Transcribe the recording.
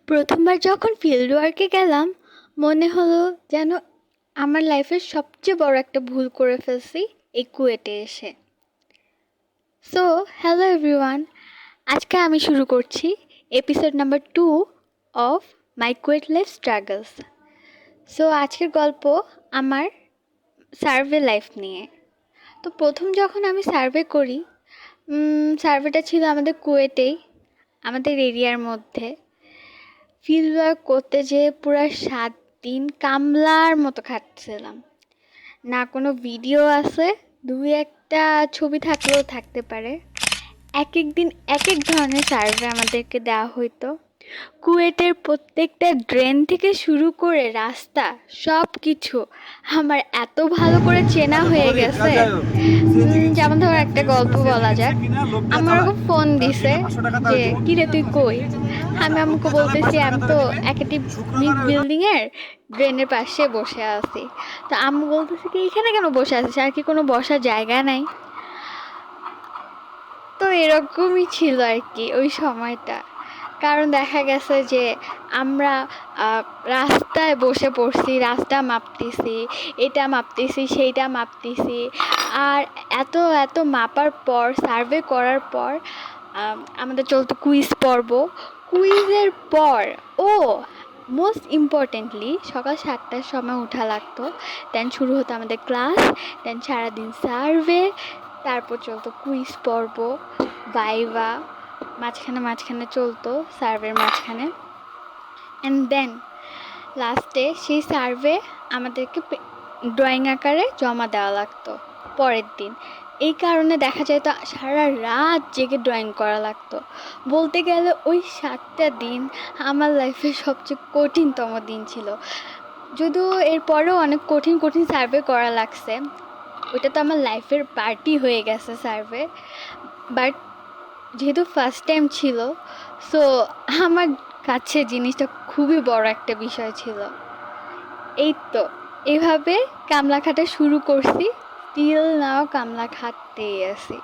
প্রথমবার যখন ফিল্ড ওয়ার্কে গেলাম মনে হলো যেন আমার লাইফের সবচেয়ে বড় একটা ভুল করে ফেলছি এই কুয়েটে এসে। সো হ্যালো এভরিওয়ান, আজকে আমি শুরু করছি episode number 2 of my KUET life struggles. So আজকের গল্প আমার সার্ভে লাইফ নিয়ে। তো প্রথম যখন আমি সার্ভে করি, সার্ভেটা ছিল আমাদের কুয়েটেই, আমাদের এরিয়ার মধ্যে। ফিল্ড ওয়ার্ক করতে যেয়ে পুরো 7 দিন কামলার মতো খাটছিলাম। না কোনো ভিডিও আছে, দুই একটা ছবি থাকলেও থাকতে পারে। এক এক দিন এক এক ধরনের সার্ভে আমাদেরকে দেওয়া হইতো। কুয়েটের প্রত্যেকটা ড্রেন থেকে শুরু করে রাস্তা সব কিছু আমার এত ভালো করে চেনা হয়ে গেছে। যেমন ধর একটা গল্প বলা যাক, আমার ওকে ফোন দিছে যে কিরে তুই কই। আমি আমাকে বলতেছি আমি তো একাডেমিক বিল্ডিংয়ের ড্রেনের পাশে বসে আছি। তো আমি বলতেছি কি এখানে কেন বসে আছিস, আর কি কোনো বসার জায়গা নাই? তো এরকমই ছিল আর কি ওই সময়টা। কারণ দেখা গেছে যে আমরা রাস্তায় বসে পড়ছি, রাস্তা মাপতেছি, এটা মাপতেছি সেইটা মাপতেছি। আর এত এত মাপার পর সার্ভে করার পর আমাদের চলতো কুইজ পর্ব। কুইজের পর মোস্ট ইম্পর্টেন্টলি সকাল 7টার সময় ওঠা লাগতো। দেন শুরু হতো আমাদের ক্লাস, দেন সারাদিন সার্ভে, তারপর চলতো কুইজ পর্ব, ভাইভা, মাঝখানে চলতো সার্ভের মাঝখানে। অ্যান্ড দেন লাস্টে সেই সার্ভে আমাদেরকে ড্রয়িং আকারে জমা দেওয়া লাগতো পরের দিন। এই কারণে দেখা যায় তো সারা রাত জেগে ড্রয়িং করা লাগতো। বলতে গেলে ওই 7টা দিন আমার লাইফের সবচেয়ে কঠিনতম দিন ছিল। যদিও এরপরেও অনেক কঠিন কঠিন সার্ভে করা লাগছে, ওইটা তো আমার লাইফের পার্টি হয়ে গেছে সার্ভে। বাট যেহেতু ফার্স্ট টাইম ছিল, সো আমার কাছে জিনিসটা খুবই বড় একটা বিষয় ছিল। এই তো এভাবে কামলা খাটা শুরু করছি, স্টিল নাও কামলা খাটতেই আছি।